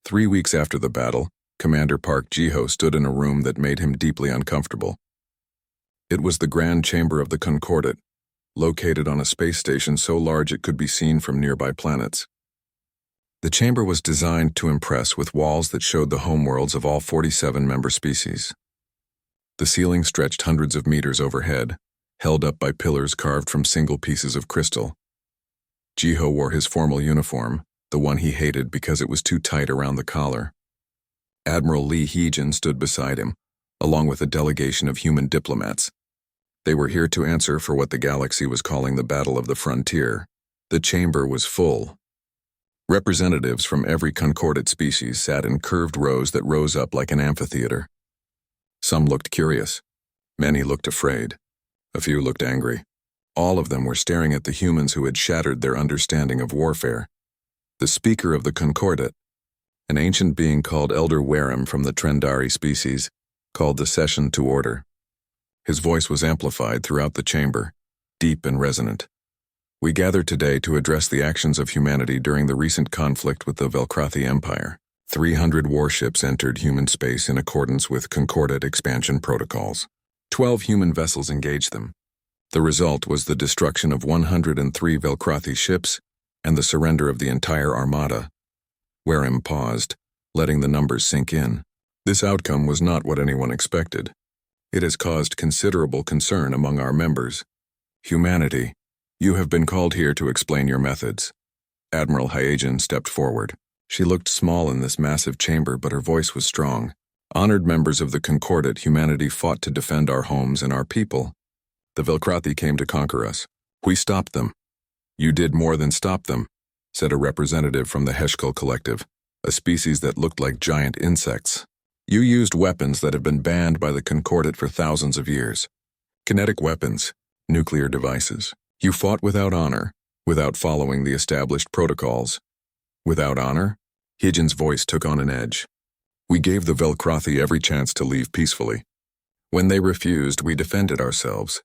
3 weeks after the battle, Commander Park Jiho stood in a room that made him deeply uncomfortable. It was the grand chamber of the Concordat, located on a space station so large it could be seen from nearby planets. The chamber was designed to impress with walls that showed the homeworlds of all 47 member species. The ceiling stretched hundreds of meters overhead, held up by pillars carved from single pieces of crystal. Jiho wore his formal uniform, the one he hated because it was too tight around the collar. Admiral Lee Heejin stood beside him, along with a delegation of human diplomats. They were here to answer for what the galaxy was calling the Battle of the Frontier. The chamber was full. Representatives from every Concordat species sat in curved rows that rose up like an amphitheater. Some looked curious. Many looked afraid. A few looked angry. All of them were staring at the humans who had shattered their understanding of warfare. The speaker of the Concordat, an ancient being called Elder Wareham from the Trendari species, called the session to order. His voice was amplified throughout the chamber, deep and resonant. We gather today to address the actions of humanity during the recent conflict with the Velkrathi Empire. 300 warships entered human space in accordance with Concordat expansion protocols. 12 human vessels engaged them. The result was the destruction of 103 Velkrathi ships and the surrender of the entire Armada. Wareham paused, letting the numbers sink in. This outcome was not what anyone expected. It has caused considerable concern among our members. Humanity, you have been called here to explain your methods. Admiral Hyagin stepped forward. She looked small in this massive chamber, but her voice was strong. Honored members of the Concordat, humanity fought to defend our homes and our people. The Velkrathi came to conquer us. We stopped them. You did more than stop them, said a representative from the Heshkul Collective, a species that looked like giant insects. You used weapons that have been banned by the Concordat for thousands of years. Kinetic weapons, nuclear devices. You fought without honor, without following the established protocols. Without honor? Hijin's voice took on an edge. We gave the Velkrathi every chance to leave peacefully. When they refused, we defended ourselves.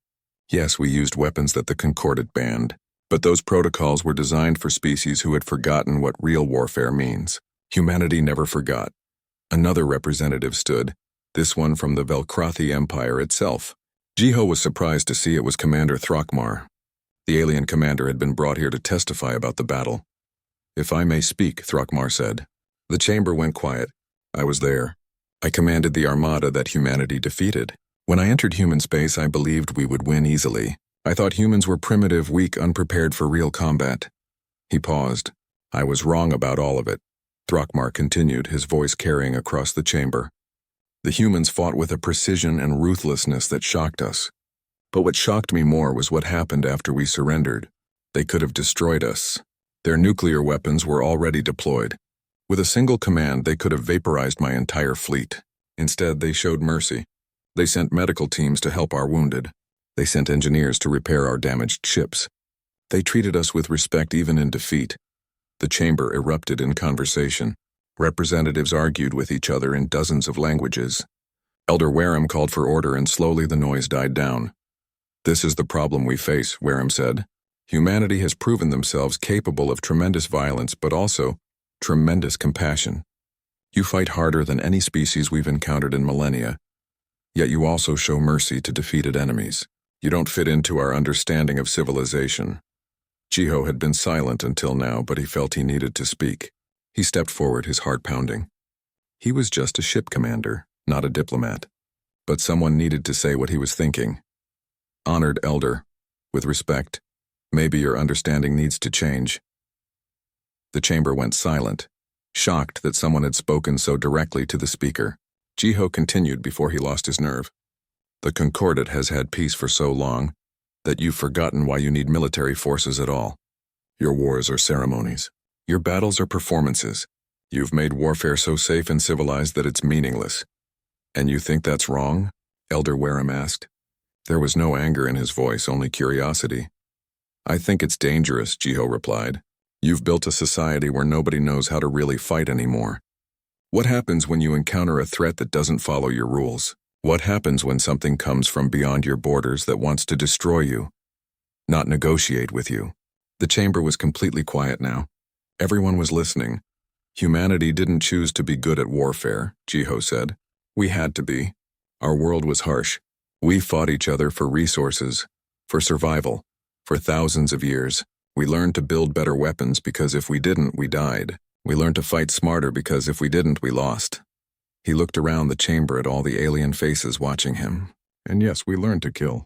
Yes, we used weapons that the Concordat banned, but those protocols were designed for species who had forgotten what real warfare means. Humanity never forgot. Another representative stood, this one from the Velkrathi Empire itself. Jiho was surprised to see it was Commander Thrakmar. The alien commander had been brought here to testify about the battle. If I may speak, Thrakmar said. The chamber went quiet. I was there. I commanded the Armada that humanity defeated. When I entered human space, I believed we would win easily. I thought humans were primitive, weak, unprepared for real combat. He paused. I was wrong about all of it. Thrakmar continued, his voice carrying across the chamber. The humans fought with a precision and ruthlessness that shocked us. But what shocked me more was what happened after we surrendered. They could have destroyed us. Their nuclear weapons were already deployed. With a single command, they could have vaporized my entire fleet. Instead, they showed mercy. They sent medical teams to help our wounded. They sent engineers to repair our damaged ships. They treated us with respect even in defeat. The chamber erupted in conversation. Representatives argued with each other in dozens of languages. Elder Wareham called for order, and slowly the noise died down. This is the problem we face, Wareham said. Humanity has proven themselves capable of tremendous violence, but also tremendous compassion. You fight harder than any species we've encountered in millennia, yet you also show mercy to defeated enemies. You don't fit into our understanding of civilization. Jiho had been silent until now, but he felt he needed to speak. He stepped forward, his heart pounding. He was just a ship commander, not a diplomat, but someone needed to say what he was thinking. Honored Elder, with respect, maybe your understanding needs to change. The chamber went silent, shocked that someone had spoken so directly to the speaker. Jiho continued before he lost his nerve. The Concordat has had peace for so long that you've forgotten why you need military forces at all. Your wars are ceremonies. Your battles are performances. You've made warfare so safe and civilized that it's meaningless. And you think that's wrong? Elder Wareham asked. There was no anger in his voice, only curiosity. I think it's dangerous, Jiho replied. You've built a society where nobody knows how to really fight anymore. What happens when you encounter a threat that doesn't follow your rules? What happens when something comes from beyond your borders that wants to destroy you, not negotiate with you? The chamber was completely quiet now. Everyone was listening. Humanity didn't choose to be good at warfare, Jiho said. We had to be. Our world was harsh. We fought each other for resources, for survival. For thousands of years, we learned to build better weapons because if we didn't, we died. We learned to fight smarter because if we didn't, we lost. He looked around the chamber at all the alien faces watching him. And yes, we learned to kill.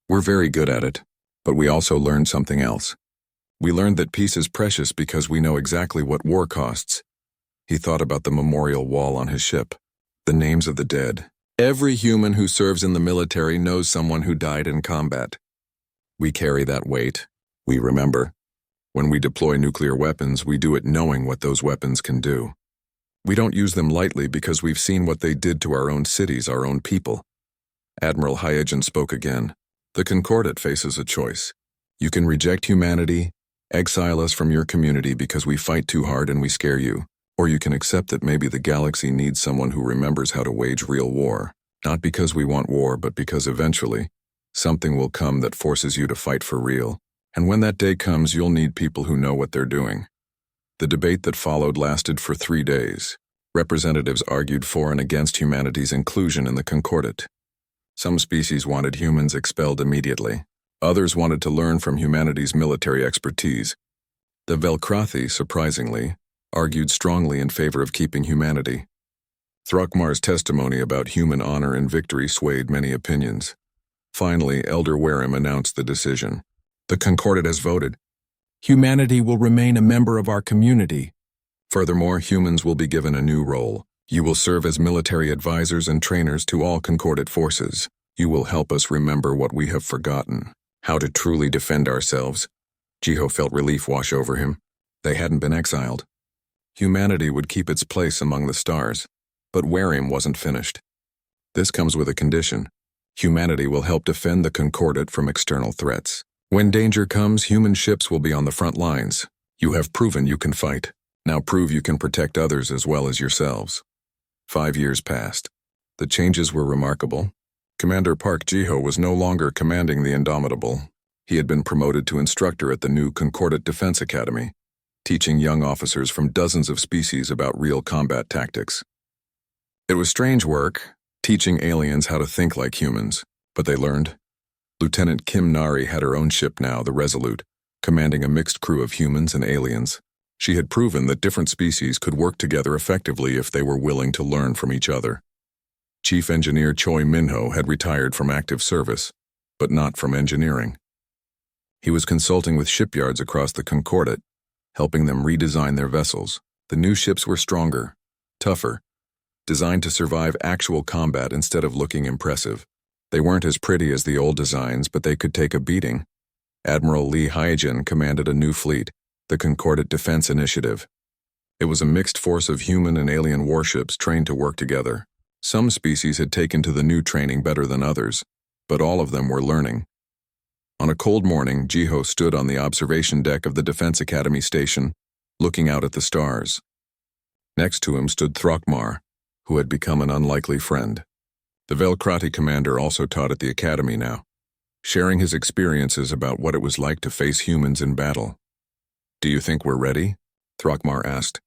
We're very good at it, but we also learned something else. We learned that peace is precious because we know exactly what war costs. He thought about the memorial wall on his ship, the names of the dead. Every human who serves in the military knows someone who died in combat. We carry that weight. We remember. When we deploy nuclear weapons, we do it knowing what those weapons can do. We don't use them lightly because we've seen what they did to our own cities, our own people. Admiral Hyagen spoke again. The Concordat faces a choice. You can reject humanity, exile us from your community because we fight too hard and we scare you, or you can accept that maybe the galaxy needs someone who remembers how to wage real war, not because we want war, but because eventually, something will come that forces you to fight for real. And when that day comes, you'll need people who know what they're doing. The debate that followed lasted for 3 days. Representatives argued for and against humanity's inclusion in the Concordat. Some species wanted humans expelled immediately. Others wanted to learn from humanity's military expertise. The Velkrathi, surprisingly, argued strongly in favor of keeping humanity. Throckmar's testimony about human honor and victory swayed many opinions. Finally, Elder Wareham announced the decision. The Concordat has voted. Humanity will remain a member of our community. Furthermore, humans will be given a new role. You will serve as military advisors and trainers to all Concordat forces. You will help us remember what we have forgotten, how to truly defend ourselves. Jiho felt relief wash over him. They hadn't been exiled. Humanity would keep its place among the stars. But Wareham wasn't finished. This comes with a condition. Humanity will help defend the Concordat from external threats. When danger comes, human ships will be on the front lines. You have proven you can fight. Now prove you can protect others as well as yourselves. 5 years passed. The changes were remarkable. Commander Park Jiho was no longer commanding the Indomitable. He had been promoted to instructor at the new Concordat Defense Academy, teaching young officers from dozens of species about real combat tactics. It was strange work, teaching aliens how to think like humans, but they learned. Lieutenant Kim Nari had her own ship now, the Resolute, commanding a mixed crew of humans and aliens. She had proven that different species could work together effectively if they were willing to learn from each other. Chief Engineer Choi Minho had retired from active service, but not from engineering. He was consulting with shipyards across the Concordat, helping them redesign their vessels. The new ships were stronger, tougher, designed to survive actual combat instead of looking impressive. They weren't as pretty as the old designs, but they could take a beating. Admiral Lee Hyagen commanded a new fleet, the Concordat Defense Initiative. It was a mixed force of human and alien warships trained to work together. Some species had taken to the new training better than others, but all of them were learning. On a cold morning, Jiho stood on the observation deck of the Defense Academy station, looking out at the stars. Next to him stood Throckmar, who had become an unlikely friend. The Velkrati commander also taught at the academy now, sharing his experiences about what it was like to face humans in battle. "Do you think we're ready?" Throckmar asked.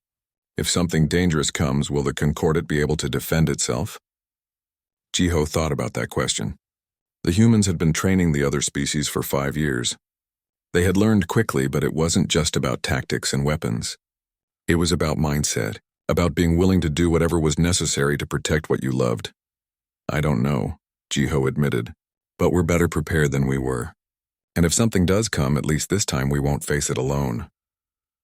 "If something dangerous comes, will the Concordat be able to defend itself?" Jiho thought about that question. The humans had been training the other species for 5 years. They had learned quickly, but it wasn't just about tactics and weapons. It was about mindset, about being willing to do whatever was necessary to protect what you loved. "I don't know," Jiho admitted, "but we're better prepared than we were. And if something does come, at least this time we won't face it alone."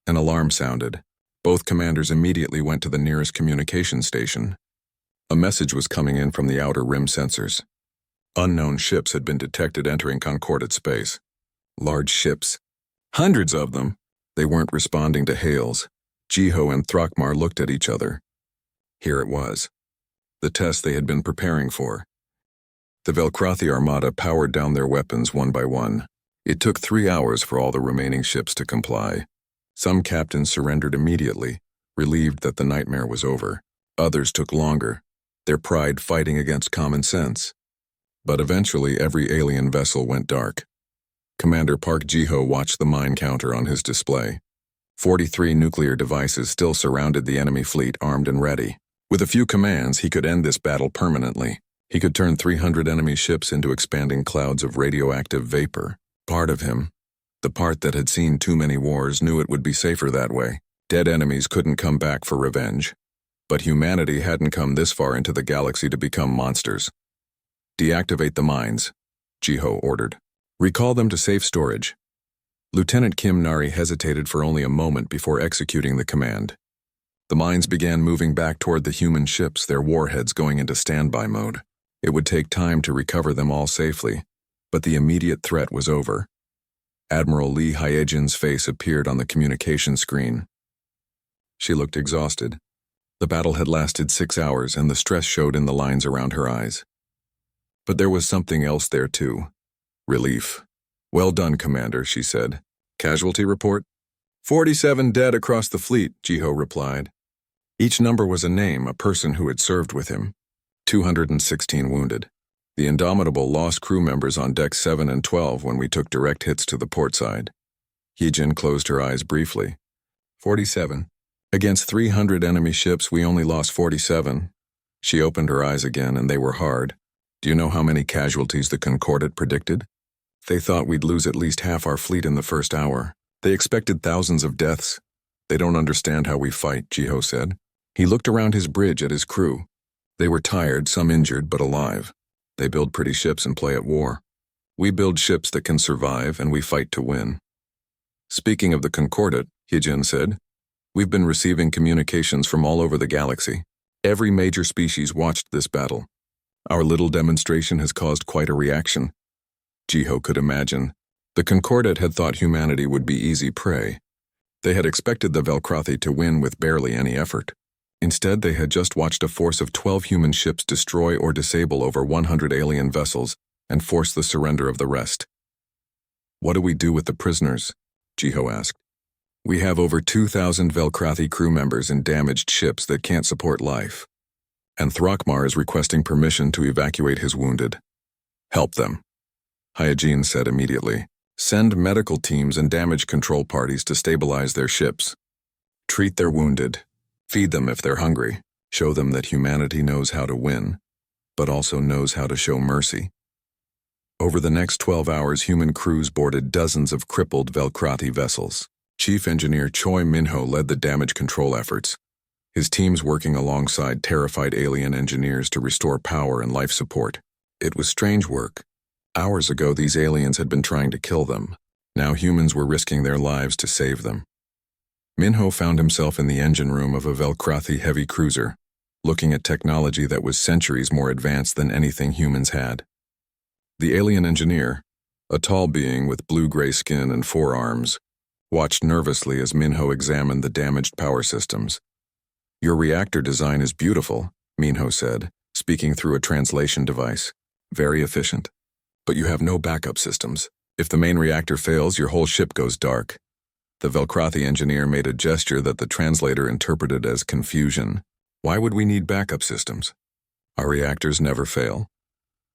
An alarm sounded. Both commanders immediately went to the nearest communication station. A message was coming in from the outer rim sensors. Unknown ships had been detected entering Concordat space. Large ships. Hundreds of them. They weren't responding to hails. Jiho and Throckmar looked at each other. Here it was. The test they had been preparing for. The Velkrathi Armada powered down their weapons one by one. It took 3 hours for all the remaining ships to comply. Some captains surrendered immediately, relieved that the nightmare was over. Others took longer, their pride fighting against common sense. But eventually every alien vessel went dark. Commander Park Jiho watched the mine counter on his display. 43 nuclear devices still surrounded the enemy fleet, armed and ready. With a few commands, he could end this battle permanently. He could turn 300 enemy ships into expanding clouds of radioactive vapor. Part of him, the part that had seen too many wars, knew it would be safer that way. Dead enemies couldn't come back for revenge. But humanity hadn't come this far into the galaxy to become monsters. Deactivate the mines, Jiho ordered. Recall them to safe storage. Lieutenant Kim Nari hesitated for only a moment before executing the command. The mines began moving back toward the human ships, their warheads going into standby mode. It would take time to recover them all safely, but the immediate threat was over. Admiral Lee Hyejin's face appeared on the communication screen. She looked exhausted. The battle had lasted 6 hours, and the stress showed in the lines around her eyes. But there was something else there too. Relief. "Well done, Commander," she said. "Casualty report?" 47 dead across the fleet, Jiho replied. Each number was a name, a person who had served with him. 216 wounded. The Indomitable lost crew members on decks 7 and 12 when we took direct hits to the port side. Hyejin closed her eyes briefly. 47. Against 300 enemy ships, we only lost 47. She opened her eyes again, and they were hard. Do you know how many casualties the Concordat predicted? They thought we'd lose at least half our fleet in the first hour. They expected thousands of deaths. They don't understand how we fight, Jiho said. He looked around his bridge at his crew. They were tired, some injured, but alive. They build pretty ships and play at war. We build ships that can survive, and we fight to win. Speaking of the Concordat, Hyejin said, we've been receiving communications from all over the galaxy. Every major species watched this battle. Our little demonstration has caused quite a reaction. Jiho could imagine. The Concordat had thought humanity would be easy prey. They had expected the Velkrathi to win with barely any effort. Instead, they had just watched a force of 12 human ships destroy or disable over 100 alien vessels and force the surrender of the rest. What do we do with the prisoners? Jiho asked. We have over 2,000 Velkrathi crew members in damaged ships that can't support life. And Thrakmar is requesting permission to evacuate his wounded. Help them, Hyejin said immediately. Send medical teams and damage control parties to stabilize their ships. Treat their wounded. Feed them if they're hungry. Show them that humanity knows how to win, but also knows how to show mercy. Over the next 12 hours, human crews boarded dozens of crippled Velkrathi vessels. Chief Engineer Choi Minho led the damage control efforts, his teams working alongside terrified alien engineers to restore power and life support. It was strange work. Hours ago, these aliens had been trying to kill them. Now humans were risking their lives to save them. Minho found himself in the engine room of a Velkrathi heavy cruiser, looking at technology that was centuries more advanced than anything humans had. The alien engineer, a tall being with blue-gray skin and 4 arms, watched nervously as Minho examined the damaged power systems. Your reactor design is beautiful, Minho said, speaking through a translation device. Very efficient. But you have no backup systems. If the main reactor fails, your whole ship goes dark. The Velkrathi engineer made a gesture that the translator interpreted as confusion. Why would we need backup systems? Our reactors never fail.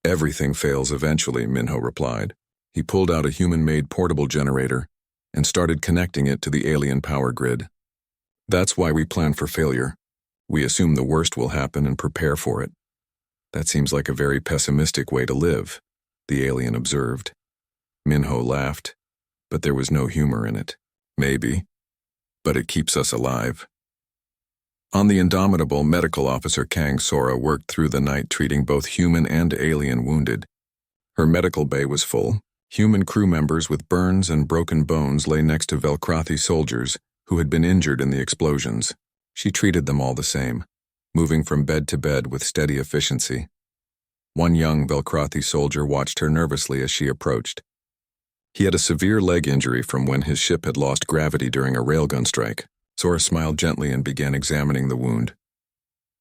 Everything fails eventually, Minho replied. He pulled out a human-made portable generator and started connecting it to the alien power grid. That's why we plan for failure. We assume the worst will happen and prepare for it. That seems like a very pessimistic way to live, the alien observed. Minho laughed, but there was no humor in it. Maybe, but it keeps us alive. On the Indomitable, Medical Officer Kang Sora worked through the night treating both human and alien wounded. Her medical bay was full. Human crew members with burns and broken bones lay next to Velkrathi soldiers who had been injured in the explosions. She treated them all the same, moving from bed to bed with steady efficiency. One young Velkrathi soldier watched her nervously as she approached. He had a severe leg injury from when his ship had lost gravity during a railgun strike. Sora smiled gently and began examining the wound.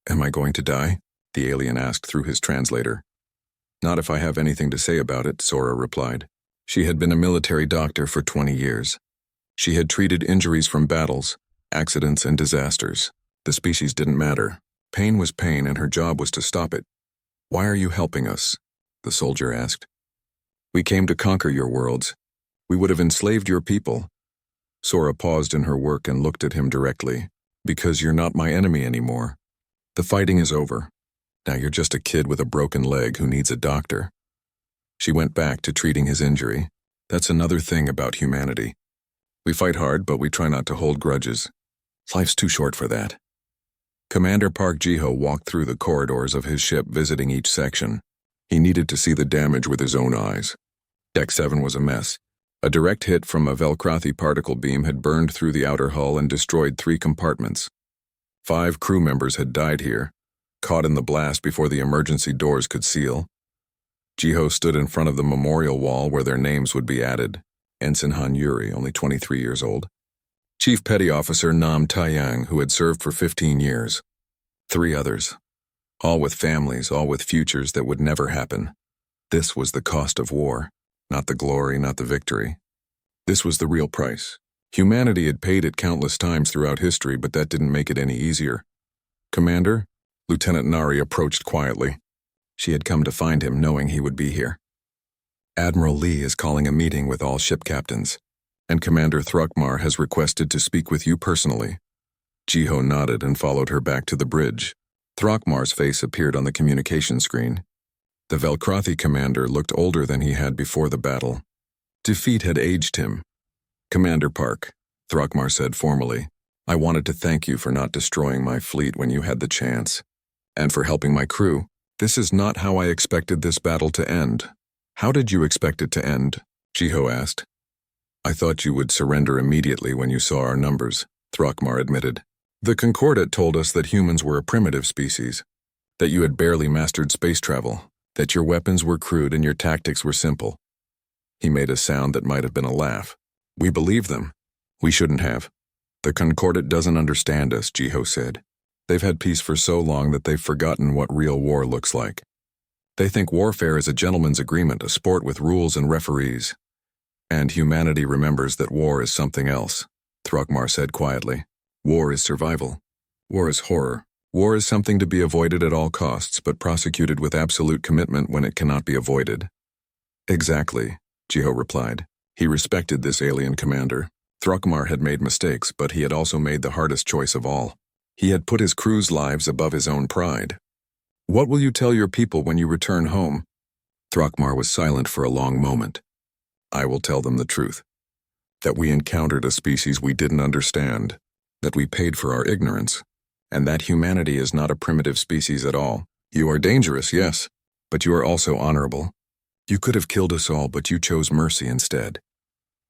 Am I going to die? The alien asked through his translator. Not if I have anything to say about it, Sora replied. She had been a military doctor for 20 years. She had treated injuries from battles, accidents, and disasters. The species didn't matter. Pain was pain, and her job was to stop it. Why are you helping us? The soldier asked. We came to conquer your worlds. We would have enslaved your people. Sora paused in her work and looked at him directly. Because you're not my enemy anymore. The fighting is over. Now you're just a kid with a broken leg who needs a doctor. She went back to treating his injury. That's another thing about humanity. We fight hard, but we try not to hold grudges. Life's too short for that. Commander Park Ji-ho walked through the corridors of his ship, visiting each section. He needed to see the damage with his own eyes. Deck 7 was a mess. A direct hit from a Velcrothi particle beam had burned through the outer hull and destroyed 3 compartments. 5 crew members had died here, caught in the blast before the emergency doors could seal. Ji-ho stood in front of the memorial wall where their names would be added. Ensign Han Yuri, only 23 years old. Chief Petty Officer Nam Taeyang, who had served for 15 years. 3 others. All with families, all with futures that would never happen. This was the cost of war. Not the glory, not the victory. This was the real price. Humanity had paid it countless times throughout history, but that didn't make it any easier. Commander? Lieutenant Nari approached quietly. She had come to find him, knowing he would be here. Admiral Lee is calling a meeting with all ship captains, and Commander Thrakmar has requested to speak with you personally. Ji-ho nodded and followed her back to the bridge. Thrakmar's face appeared on the communication screen. The Velcrothi commander looked older than he had before the battle. Defeat had aged him. Commander Park, Thrakmar said formally, I wanted to thank you for not destroying my fleet when you had the chance, and for helping my crew. This is not how I expected this battle to end. How did you expect it to end? Ji-ho asked. I thought you would surrender immediately when you saw our numbers, Thrakmar admitted. The Concordat told us that humans were a primitive species, that you had barely mastered space travel, that your weapons were crude and your tactics were simple. He made a sound that might have been a laugh. We believe them. We shouldn't have. The Concordat doesn't understand us, Ji-ho said. They've had peace for so long that they've forgotten what real war looks like. They think warfare is a gentleman's agreement, a sport with rules and referees. And humanity remembers that war is something else, Thrakmar said quietly. War is survival. War is horror. War is something to be avoided at all costs, but prosecuted with absolute commitment when it cannot be avoided. Exactly, Ji-ho replied. He respected this alien commander. Thrakmar had made mistakes, but he had also made the hardest choice of all. He had put his crew's lives above his own pride. What will you tell your people when you return home? Thrakmar was silent for a long moment. I will tell them the truth. That we encountered a species we didn't understand. That we paid for our ignorance. And that humanity is not a primitive species at all. You are dangerous, yes, but you are also honorable. You could have killed us all, but you chose mercy instead.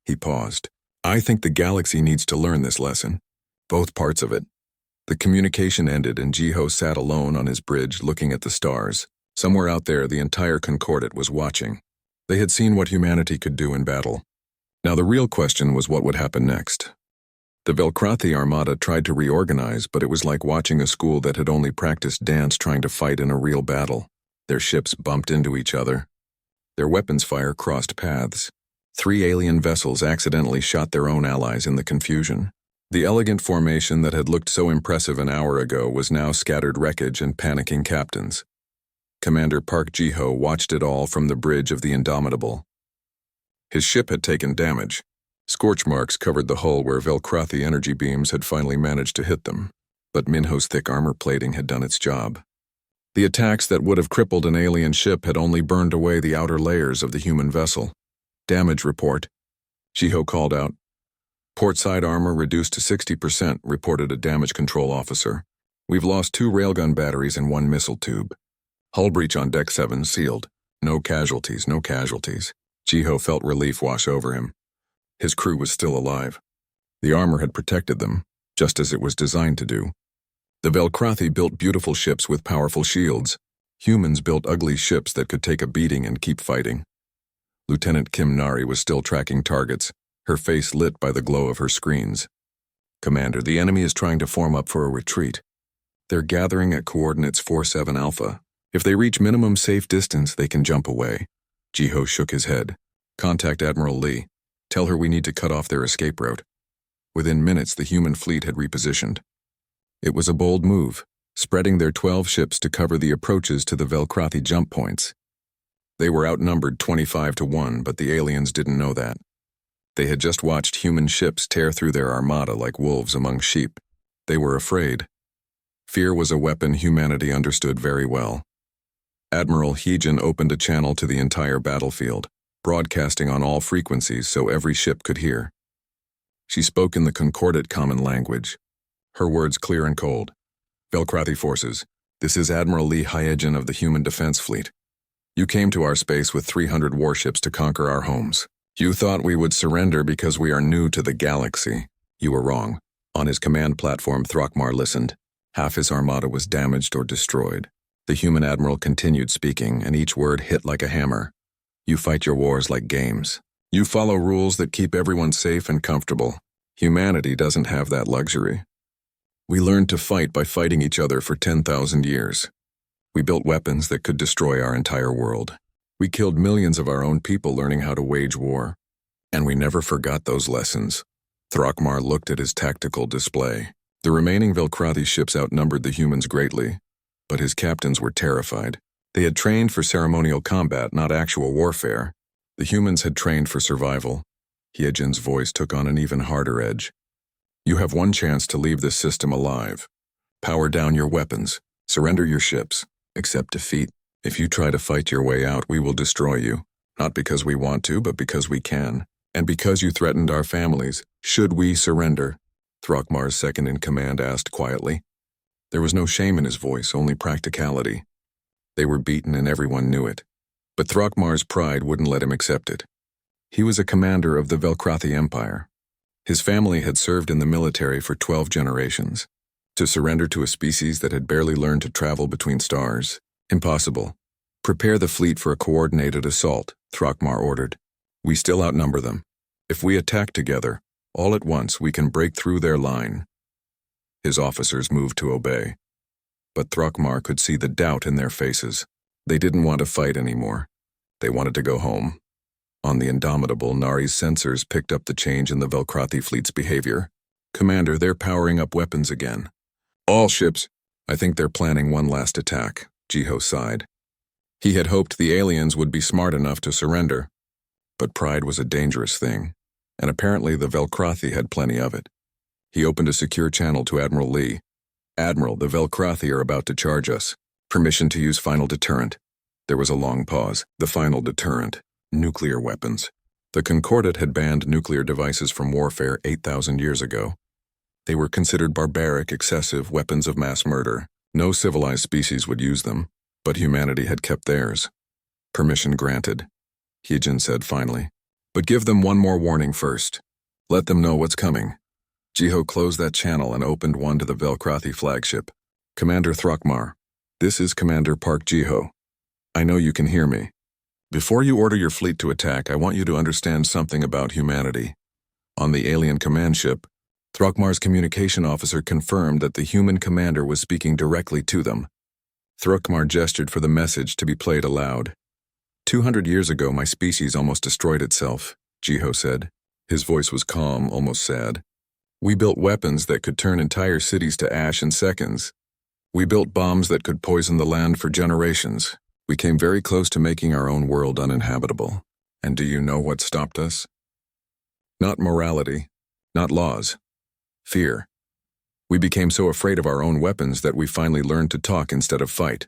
He paused. I think the galaxy needs to learn this lesson. Both parts of it. The communication ended and Ji-ho sat alone on his bridge looking at the stars. Somewhere out there, the entire Concordat was watching. They had seen what humanity could do in battle. Now the real question was what would happen next. The Velcrothi Armada tried to reorganize, but it was like watching a school that had only practiced dance trying to fight in a real battle. Their ships bumped into each other. Their weapons fire crossed paths. 3 alien vessels accidentally shot their own allies in the confusion. The elegant formation that had looked so impressive an hour ago was now scattered wreckage and panicking captains. Commander Park Ji-ho watched it all from the bridge of the Indomitable. His ship had taken damage. Scorch marks covered the hull where Velcrothi energy beams had finally managed to hit them, but Minho's thick armor plating had done its job. The attacks that would have crippled an alien ship had only burned away the outer layers of the human vessel. Damage report. Ji-ho called out. Port side armor reduced to 60%, reported a damage control officer. We've lost 2 railgun batteries and 1 missile tube. Hull breach on deck 7 sealed. No casualties, no casualties. Ji-ho felt relief wash over him. His crew was still alive. The armor had protected them, just as it was designed to do. The Velcrothi built beautiful ships with powerful shields. Humans built ugly ships that could take a beating and keep fighting. Lieutenant Kim Nari was still tracking targets, her face lit by the glow of her screens. Commander, the enemy is trying to form up for a retreat. They're gathering at coordinates 47 Alpha. If they reach minimum safe distance, they can jump away. Ji-ho shook his head. Contact Admiral Lee. Tell her we need to cut off their escape route. Within minutes, the human fleet had repositioned. It was a bold move, spreading their 12 ships to cover the approaches to the Velcrothi jump points. They were outnumbered 25-1, but the aliens didn't know that. They had just watched human ships tear through their armada like wolves among sheep. They were afraid. Fear was a weapon humanity understood very well. Admiral Heejin opened a channel to the entire battlefield, broadcasting on all frequencies so every ship could hear. She spoke in the concordant common language, her words clear and cold. Velkrathi forces, this is Admiral Lee Hyejin of the Human Defense Fleet. You came to our space with 300 warships to conquer our homes. You thought we would surrender because we are new to the galaxy. You were wrong. On his command platform, Thrakmar listened. Half his armada was damaged or destroyed. The human admiral continued speaking, and each word hit like a hammer. You fight your wars like games. You follow rules that keep everyone safe and comfortable. Humanity doesn't have that luxury. We learned to fight by fighting each other for 10,000 years. We built weapons that could destroy our entire world. We killed millions of our own people learning how to wage war. And we never forgot those lessons. Thrakmar looked at his tactical display. The remaining Velkrathi ships outnumbered the humans greatly, but his captains were terrified. They had trained for ceremonial combat, not actual warfare. The humans had trained for survival. Hyejin's voice took on an even harder edge. You have one chance to leave this system alive. Power down your weapons. Surrender your ships. Accept defeat. If you try to fight your way out, we will destroy you. Not because we want to, but because we can. And because you threatened our families, should we surrender? Thrakmar's second-in-command asked quietly. There was no shame in his voice, only practicality. They were beaten and everyone knew it. But Thrakmar's pride wouldn't let him accept it. He was a commander of the Velkrathi Empire. His family had served in the military for 12 generations. To surrender to a species that had barely learned to travel between stars? Impossible. Prepare the fleet for a coordinated assault, Thrakmar ordered. We still outnumber them. If we attack together, all at once we can break through their line. His officers moved to obey. But Thrakmar could see the doubt in their faces. They didn't want to fight anymore. They wanted to go home. On the indomitable, Nari's sensors picked up the change in the Velkrathi fleet's behavior. Commander, they're powering up weapons again. All ships. I think they're planning one last attack, Jiho sighed. He had hoped the aliens would be smart enough to surrender. But pride was a dangerous thing, and apparently the Velkrathi had plenty of it. He opened a secure channel to Admiral Lee. Admiral, the Velkrathi are about to charge us. Permission to use final deterrent. There was a long pause. The final deterrent. Nuclear weapons. The Concordat had banned nuclear devices from warfare 8,000 years ago. They were considered barbaric, excessive weapons of mass murder. No civilized species would use them, but humanity had kept theirs. Permission granted, Hyejin said finally. But give them one more warning first. Let them know what's coming. Jiho closed that channel and opened one to the Velkrathi flagship. Commander Thrakmar, this is Commander Park Jiho. I know you can hear me. Before you order your fleet to attack, I want you to understand something about humanity. On the alien command ship, Thrakmar's communication officer confirmed that the human commander was speaking directly to them. Thrakmar gestured for the message to be played aloud. 200 years ago, my species almost destroyed itself, Jiho said. His voice was calm, almost sad. We built weapons that could turn entire cities to ash in seconds. We built bombs that could poison the land for generations. We came very close to making our own world uninhabitable. And do you know what stopped us? Not morality, not laws. Fear. We became so afraid of our own weapons that we finally learned to talk instead of fight.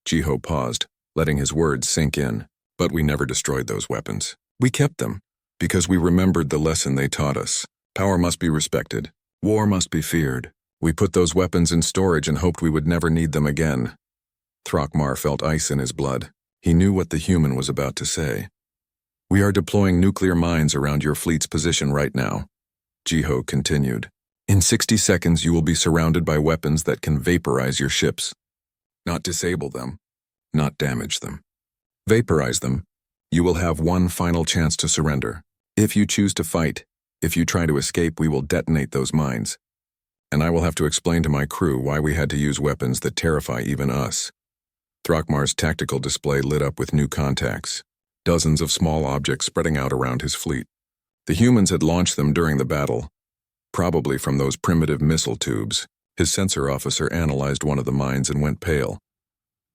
Jiho paused, letting his words sink in. But we never destroyed those weapons. We kept them, because we remembered the lesson they taught us. Power must be respected. War must be feared. We put those weapons in storage and hoped we would never need them again. Thrakmar felt ice in his blood. He knew what the human was about to say. We are deploying nuclear mines around your fleet's position right now. Jiho continued. In 60 seconds, you will be surrounded by weapons that can vaporize your ships. Not disable them, not damage them. Vaporize them. You will have one final chance to surrender. If you choose to fight, if you try to escape, we will detonate those mines. And I will have to explain to my crew why we had to use weapons that terrify even us. Thrakmar's tactical display lit up with new contacts. Dozens of small objects spreading out around his fleet. The humans had launched them during the battle, probably from those primitive missile tubes. His sensor officer analyzed one of the mines and went pale.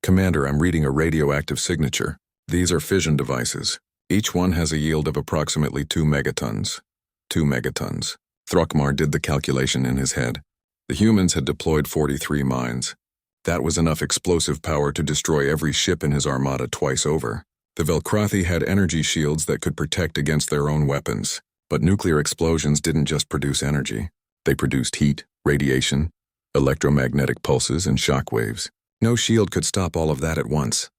Commander, I'm reading a radioactive signature. These are fission devices. Each one has a yield of approximately 2 megatons. 2 megatons. Throckmar did the calculation in his head. The humans had deployed 43 mines. That was enough explosive power to destroy every ship in his armada twice over. The Velkrathi had energy shields that could protect against their own weapons. But nuclear explosions didn't just produce energy. They produced heat, radiation, electromagnetic pulses, and shock waves. No shield could stop all of that at once.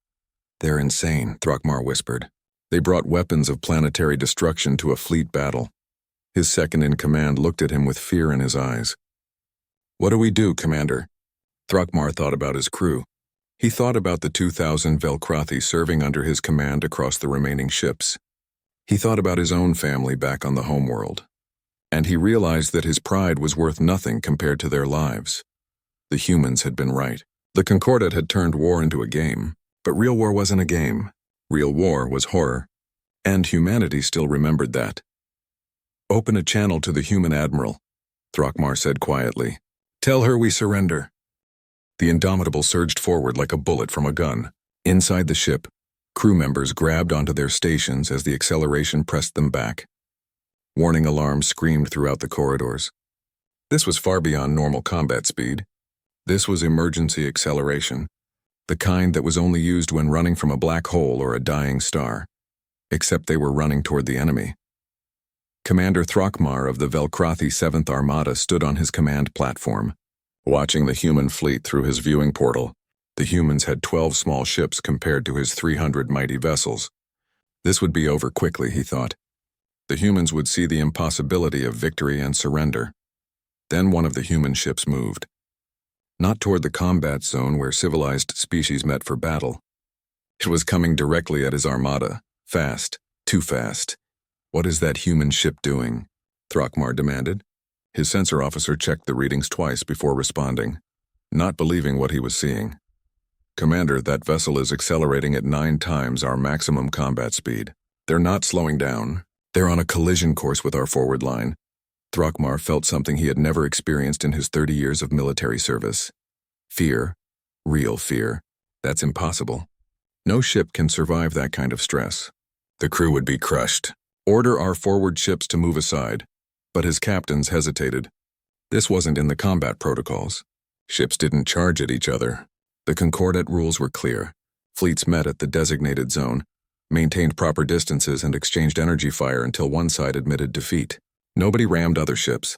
"They're insane," Throckmar whispered. They brought weapons of planetary destruction to a fleet battle. His second-in-command looked at him with fear in his eyes. "What do we do, Commander?" Throckmar thought about his crew. He thought about the 2,000 Velkrathi serving under his command across the remaining ships. He thought about his own family back on the homeworld. And he realized that his pride was worth nothing compared to their lives. The humans had been right. The Concordat had turned war into a game. But real war wasn't a game. Real war was horror. And humanity still remembered that. "Open a channel to the human admiral," Throckmar said quietly. "Tell her we surrender." The Indomitable surged forward like a bullet from a gun. Inside the ship, crew members grabbed onto their stations as the acceleration pressed them back. Warning alarms screamed throughout the corridors. This was far beyond normal combat speed. This was emergency acceleration, the kind that was only used when running from a black hole or a dying star. Except they were running toward the enemy. Commander Throckmar of the Velkrathi 7th Armada stood on his command platform, watching the human fleet through his viewing portal. The humans had 12 small ships compared to his 300 mighty vessels. This would be over quickly, he thought. The humans would see the impossibility of victory and surrender. Then one of the human ships moved. Not toward the combat zone where civilized species met for battle. It was coming directly at his armada. Fast. Too fast. "What is that human ship doing?" Throckmar demanded. His sensor officer checked the readings twice before responding, not believing what he was seeing. "Commander, that vessel is accelerating at 9 times our maximum combat speed. They're not slowing down. They're on a collision course with our forward line." Throckmar felt something he had never experienced in his 30 years of military service. Fear. Real fear. That's impossible. No ship can survive that kind of stress. The crew would be crushed. "Order our forward ships to move aside." But his captains hesitated. This wasn't in the combat protocols. Ships didn't charge at each other. The Concordat rules were clear. Fleets met at the designated zone, maintained proper distances, and exchanged energy fire until one side admitted defeat. Nobody rammed other ships.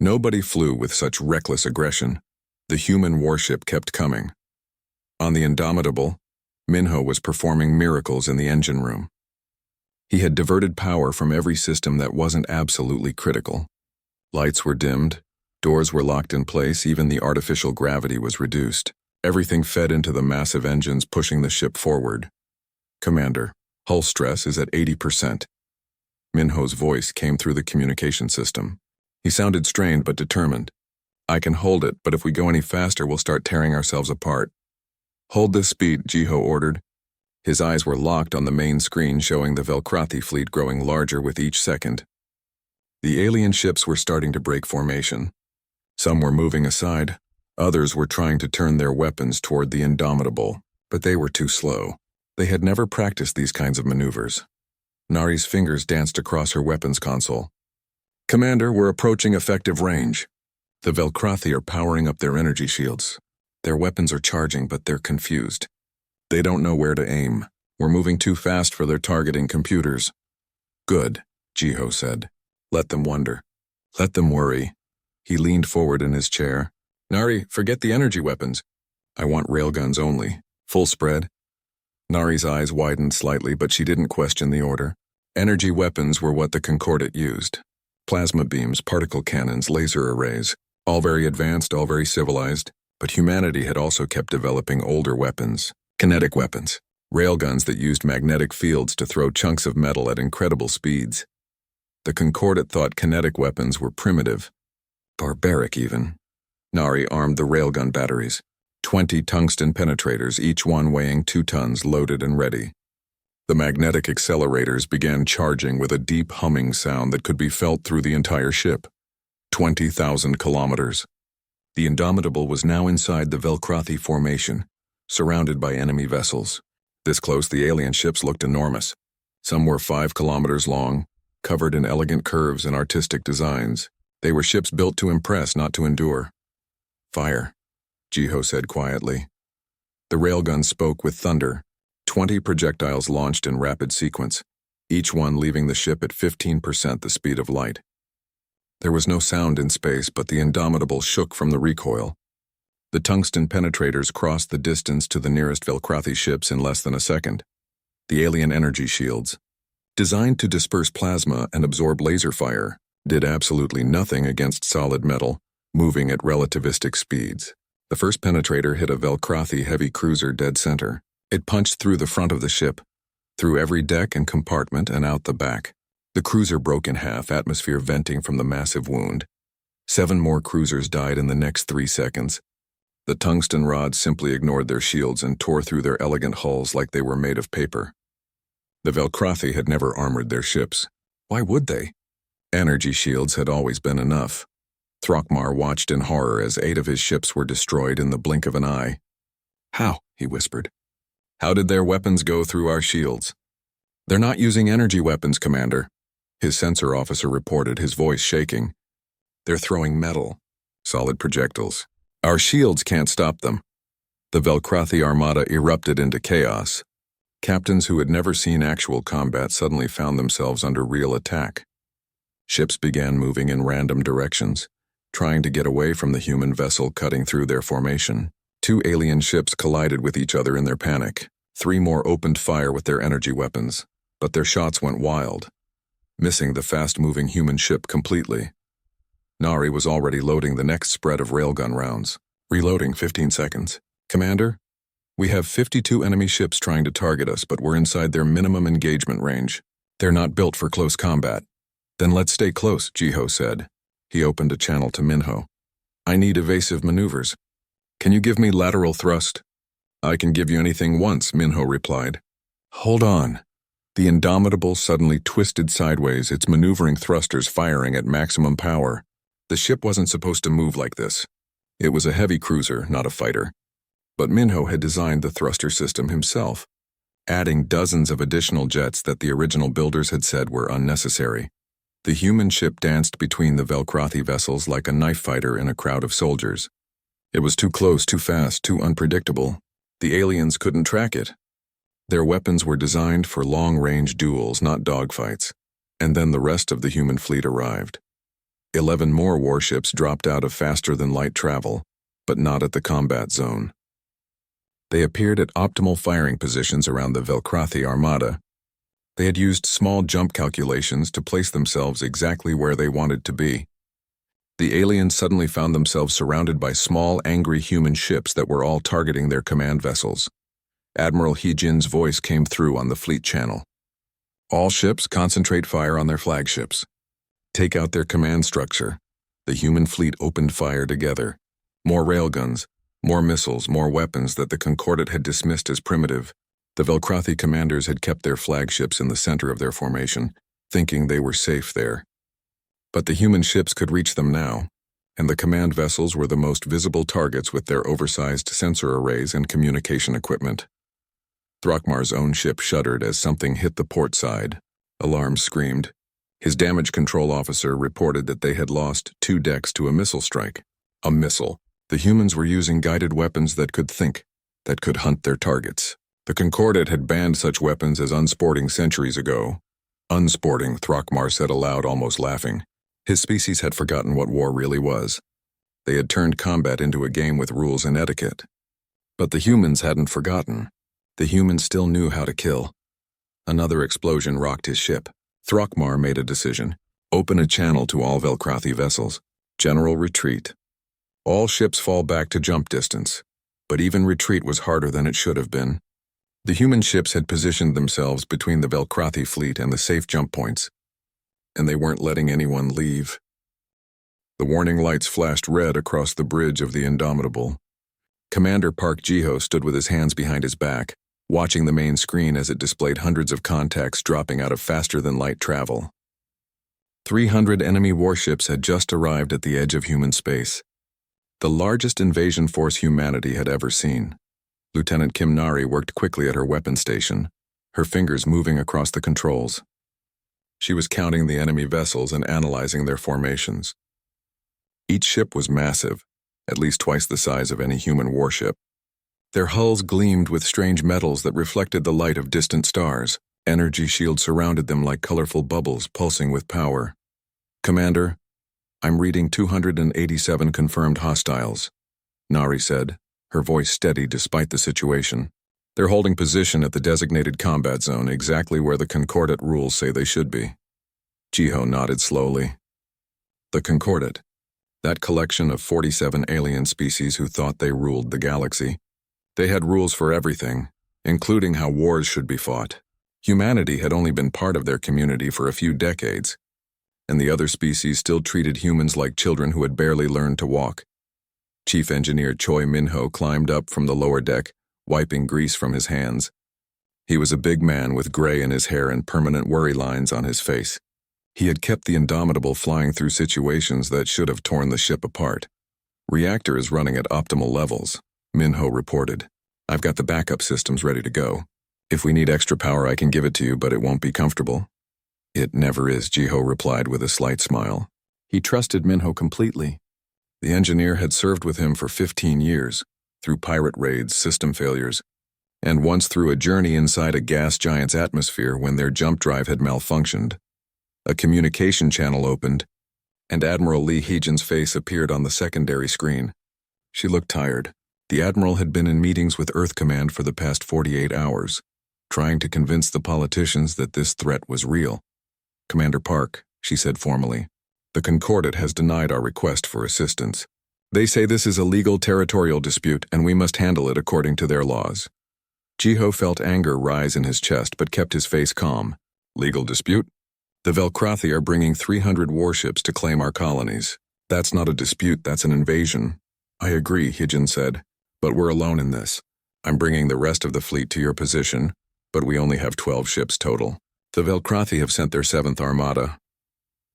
Nobody flew with such reckless aggression. The human warship kept coming. On the Indomitable, Minho was performing miracles in the engine room. He had diverted power from every system that wasn't absolutely critical. Lights were dimmed, doors were locked in place, even the artificial gravity was reduced. Everything fed into the massive engines pushing the ship forward. "Commander, hull stress is at 80%. Minho's voice came through the communication system. He sounded strained but determined. "I can hold it, but if we go any faster, we'll start tearing ourselves apart." "Hold this speed," Jiho ordered. His eyes were locked on the main screen showing the Velkrathi fleet growing larger with each second. The alien ships were starting to break formation. Some were moving aside. Others were trying to turn their weapons toward the Indomitable, but they were too slow. They had never practiced these kinds of maneuvers. Nari's fingers danced across her weapons console. "Commander, we're approaching effective range." The Velkrathi are powering up their energy shields. Their weapons are charging, but they're confused. They don't know where to aim. We're moving too fast for their targeting computers. "Good," Jiho said. "Let them wonder. Let them worry." He leaned forward in his chair. "Nari, forget the energy weapons. I want railguns only. Full spread." Nari's eyes widened slightly, but she didn't question the order. Energy weapons were what the Concordat used. Plasma beams, particle cannons, laser arrays. All very advanced, all very civilized. But humanity had also kept developing older weapons. Kinetic weapons. Railguns that used magnetic fields to throw chunks of metal at incredible speeds. The Concordat thought kinetic weapons were primitive. Barbaric, even. Nari armed the railgun batteries. 20 tungsten penetrators, each one weighing 2 tons, loaded and ready. The magnetic accelerators began charging with a deep humming sound that could be felt through the entire ship. 20,000 kilometers. The Indomitable was now inside the Velkrathi formation, surrounded by enemy vessels. This close, the alien ships looked enormous. Some were 5 kilometers long, covered in elegant curves and artistic designs. They were ships built to impress, not to endure. Fire, Jiho said quietly. The railgun spoke with thunder. 20 projectiles launched in rapid sequence, each one leaving the ship at 15% the speed of light. There was no sound in space, but the Indomitable shook from the recoil. The tungsten penetrators crossed the distance to the nearest Velkrathi ships in less than a second. The alien energy shields, designed to disperse plasma and absorb laser fire, did absolutely nothing against solid metal, moving at relativistic speeds. The first penetrator hit a Velkrathi heavy cruiser dead center. It punched through the front of the ship, through every deck and compartment and out the back. The cruiser broke in half, atmosphere venting from the massive wound. 7 more cruisers died in the next 3 seconds. The tungsten rods simply ignored their shields and tore through their elegant hulls like they were made of paper. The Velkrathi had never armored their ships. Why would they? Energy shields had always been enough. Throckmar watched in horror as 8 of his ships were destroyed in the blink of an eye. How? He whispered. How did their weapons go through our shields? They're not using energy weapons, Commander. His sensor officer reported, his voice shaking. They're throwing metal, solid projectiles. Our shields can't stop them. The Velkrathi Armada erupted into chaos. Captains who had never seen actual combat suddenly found themselves under real attack. Ships began moving in random directions, trying to get away from the human vessel cutting through their formation. 2 alien ships collided with each other in their panic. 3 more opened fire with their energy weapons, but their shots went wild, missing the fast-moving human ship completely. Nari was already loading the next spread of railgun rounds. Reloading 15 seconds. Commander, we have 52 enemy ships trying to target us, but we're inside their minimum engagement range. They're not built for close combat. Then let's stay close, Jiho said. He opened a channel to Minho. I need evasive maneuvers. Can you give me lateral thrust? I can give you anything once, Minho replied. Hold on. The Indomitable suddenly twisted sideways, its maneuvering thrusters firing at maximum power. The ship wasn't supposed to move like this. It was a heavy cruiser, not a fighter. But Minho had designed the thruster system himself, adding dozens of additional jets that the original builders had said were unnecessary. The human ship danced between the Velkrathi vessels like a knife fighter in a crowd of soldiers. It was too close, too fast, too unpredictable. The aliens couldn't track it. Their weapons were designed for long-range duels, not dogfights. And then the rest of the human fleet arrived. 11 more warships dropped out of faster-than-light travel, but not at the combat zone. They appeared at optimal firing positions around the Velkrathi Armada. They had used small jump calculations to place themselves exactly where they wanted to be. The aliens suddenly found themselves surrounded by small, angry human ships that were all targeting their command vessels. Admiral Heejin's voice came through on the fleet channel. All ships concentrate fire on their flagships. Take out their command structure. The human fleet opened fire together. More railguns, more missiles, more weapons that the Concordat had dismissed as primitive. The Velkrathi commanders had kept their flagships in the center of their formation, thinking they were safe there. But the human ships could reach them now, and the command vessels were the most visible targets with their oversized sensor arrays and communication equipment. Throckmar's own ship shuddered as something hit the port side. Alarms screamed. His damage control officer reported that they had lost 2 decks to a missile strike. A missile. The humans were using guided weapons that could think, that could hunt their targets. The Concordat had banned such weapons as unsporting centuries ago. Unsporting, Throckmar said aloud, almost laughing. His species had forgotten what war really was. They had turned combat into a game with rules and etiquette. But the humans hadn't forgotten. The humans still knew how to kill. Another explosion rocked his ship. Throckmar made a decision. Open a channel to all Velkrathi vessels. General retreat. All ships fall back to jump distance. But even retreat was harder than it should have been. The human ships had positioned themselves between the Velkrathi fleet and the safe jump points, and they weren't letting anyone leave. The warning lights flashed red across the bridge of the Indomitable. Commander Park Jiho stood with his hands behind his back, watching the main screen as it displayed hundreds of contacts dropping out of faster-than-light travel. 300 enemy warships had just arrived at the edge of human space, the largest invasion force humanity had ever seen. Lieutenant Kim Nari worked quickly at her weapon station. her fingers moving across the controls. She was counting the enemy vessels and analyzing their formations. Each ship was massive, at least twice the size of any human warship. Their hulls gleamed with strange metals that reflected the light of distant stars. Energy shields surrounded them like colorful bubbles pulsing with power. "Commander, I'm reading 287 confirmed hostiles," Nari said, her voice steady despite the situation. "They're holding position at the designated combat zone, exactly where the Concordat rules say they should be." Jiho nodded slowly. The Concordat, that collection of 47 alien species who thought they ruled the galaxy. They had rules for everything, including how wars should be fought. Humanity had only been part of their community for a few decades, and the other species still treated humans like children who had barely learned to walk. Chief Engineer Choi Minho climbed up from the lower deck, wiping grease from his hands. He was a big man with gray in his hair and permanent worry lines on his face. He had kept the Indomitable flying through situations that should have torn the ship apart. "Reactor is running at optimal levels," Minho reported. "I've got the backup systems ready to go. If we need extra power, I can give it to you, but it won't be comfortable." "It never is," Jiho replied with a slight smile. He trusted Minho completely. The engineer had served with him for 15 years, through pirate raids, system failures, and once through a journey inside a gas giant's atmosphere when their jump drive had malfunctioned. A communication channel opened, and Admiral Lee Heejin's face appeared on the secondary screen. She looked tired. The Admiral had been in meetings with Earth Command for the past 48 hours, trying to convince the politicians that this threat was real. "Commander Park," she said formally, "the Concordat has denied our request for assistance. They say this is a legal territorial dispute and we must handle it according to their laws." Jiho felt anger rise in his chest but kept his face calm. "Legal dispute? The Velkrathi are bringing 300 warships to claim our colonies. That's not a dispute, that's an invasion." "I agree," Heejin said, "but we're alone in this. I'm bringing the rest of the fleet to your position, but we only have 12 ships total. The Velkrathi have sent their 7th Armada."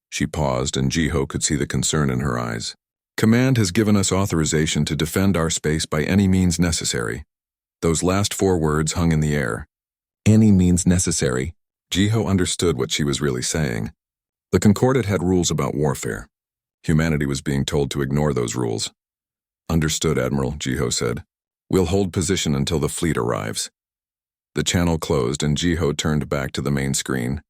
She paused, and Jiho could see the concern in her eyes. "Command has given us authorization to defend our space by any means necessary." Those last 4 words hung in the air. Any means necessary. Jiho understood what she was really saying. The Concordat had rules about warfare. Humanity was being told to ignore those rules. "Understood, Admiral," Jiho said. "We'll hold position until the fleet arrives." The channel closed and Jiho turned back to the main screen.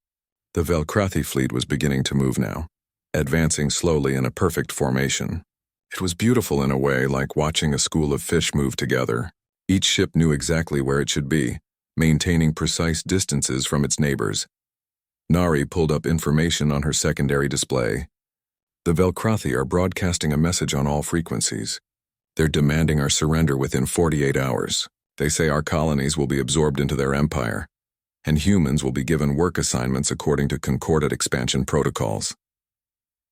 The Velkrathi fleet was beginning to move now, advancing slowly in a perfect formation. It was beautiful in a way, like watching a school of fish move together. Each ship knew exactly where it should be, maintaining precise distances from its neighbors. Nari pulled up information on her secondary display. "The Velkrathi are broadcasting a message on all frequencies. They're demanding our surrender within 48 hours. They say our colonies will be absorbed into their empire, and humans will be given work assignments according to Concordat expansion protocols."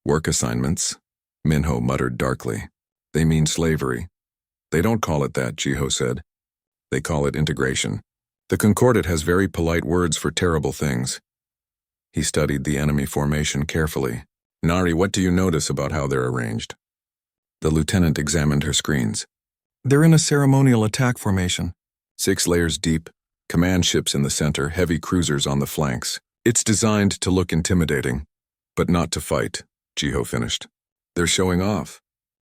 "Work assignments?" Minho muttered darkly. "They mean slavery." "They don't call it that," Jiho said. "They call it integration. The Concordat has very polite words for terrible things." He studied the enemy formation carefully. "Nari, what do you notice about how they're arranged?" The lieutenant examined her screens. "They're in a ceremonial attack formation. 6 layers deep, command ships in the center, heavy cruisers on the flanks. It's designed to look intimidating, but not to fight," Jiho finished. "They're showing off.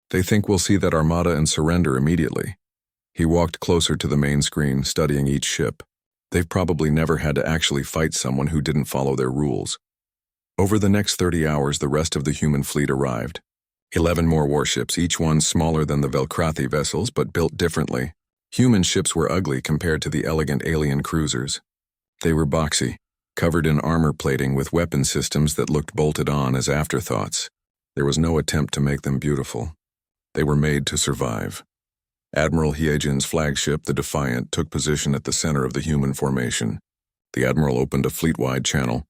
They think we'll see that Armada and surrender immediately." He walked closer to the main screen, studying each ship. They've probably never had to actually fight someone who didn't follow their rules. Over the next 30 hours, the rest of the human fleet arrived. 11 more warships, each one smaller than the Velkrathi vessels, but built differently. Human ships were ugly compared to the elegant alien cruisers. They were boxy, covered in armor plating with weapon systems that looked bolted on as afterthoughts. There was no attempt to make them beautiful. They were made to survive. Admiral Heejin's flagship, the Defiant, took position at the center of the human formation. The Admiral opened a fleet-wide channel.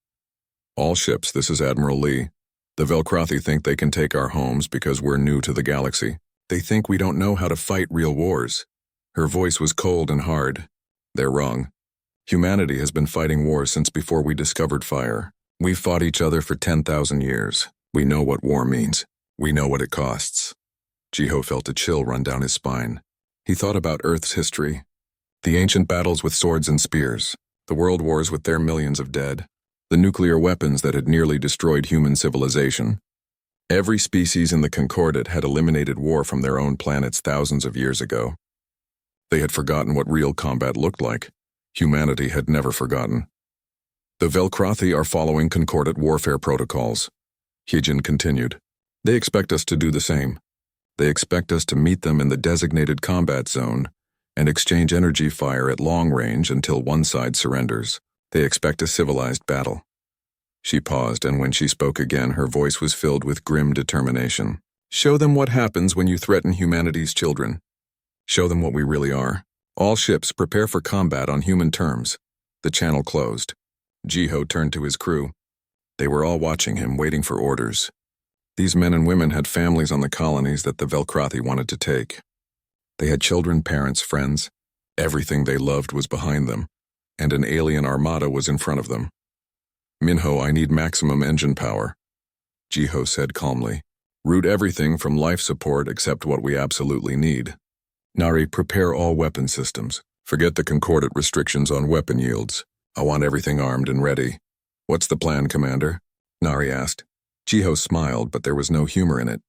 "All ships, this is Admiral Lee. The Velkrathi think they can take our homes because we're new to the galaxy. They think we don't know how to fight real wars." Her voice was cold and hard. "They're wrong. Humanity has been fighting wars since before we discovered fire. We've fought each other for 10,000 years. We know what war means. We know what it costs." Jiho felt a chill run down his spine. He thought about Earth's history. The ancient battles with swords and spears. The world wars with their millions of dead. The nuclear weapons that had nearly destroyed human civilization. Every species in the Concordat had eliminated war from their own planets thousands of years ago. They had forgotten what real combat looked like. Humanity had never forgotten. The Velcrothi are following Concordat warfare protocols. Hyjin continued. They expect us to do the same. They expect us to meet them in the designated combat zone and exchange energy fire at long range until one side surrenders. They expect a civilized battle. She paused, and when she spoke again, her voice was filled with grim determination. Show them what happens when you threaten humanity's children. Show them what we really are. All ships prepare for combat on human terms. The channel closed. Jiho turned to his crew. They were all watching him, waiting for orders. These men and women had families on the colonies that the Velcrothi wanted to take. They had children, parents, friends. Everything they loved was behind them, and an alien armada was in front of them. Minho, I need maximum engine power, Jiho said calmly. Route everything from life support except what we absolutely need. Nari, prepare all weapon systems. Forget the Concordat restrictions on weapon yields. I want everything armed and ready. What's the plan, Commander? Nari asked. Jiho smiled, but there was no humor in it.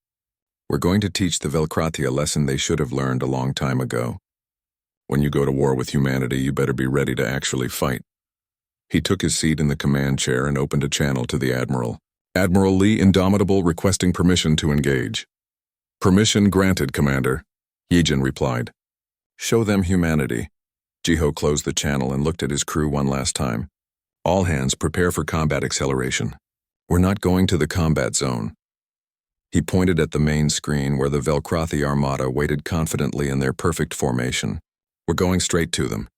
We're going to teach the Velcrothi a lesson they should have learned a long time ago. When you go to war with humanity, you better be ready to actually fight. He took his seat in the command chair and opened a channel to the Admiral. Admiral Lee Indomitable requesting permission to engage. Permission granted, Commander, Hyjin replied. Show them humanity. Jiho closed the channel and looked at his crew one last time. All hands prepare for combat acceleration. We're not going to the combat zone. He pointed at the main screen where the Velcrothi Armada waited confidently in their perfect formation. We're going straight to them.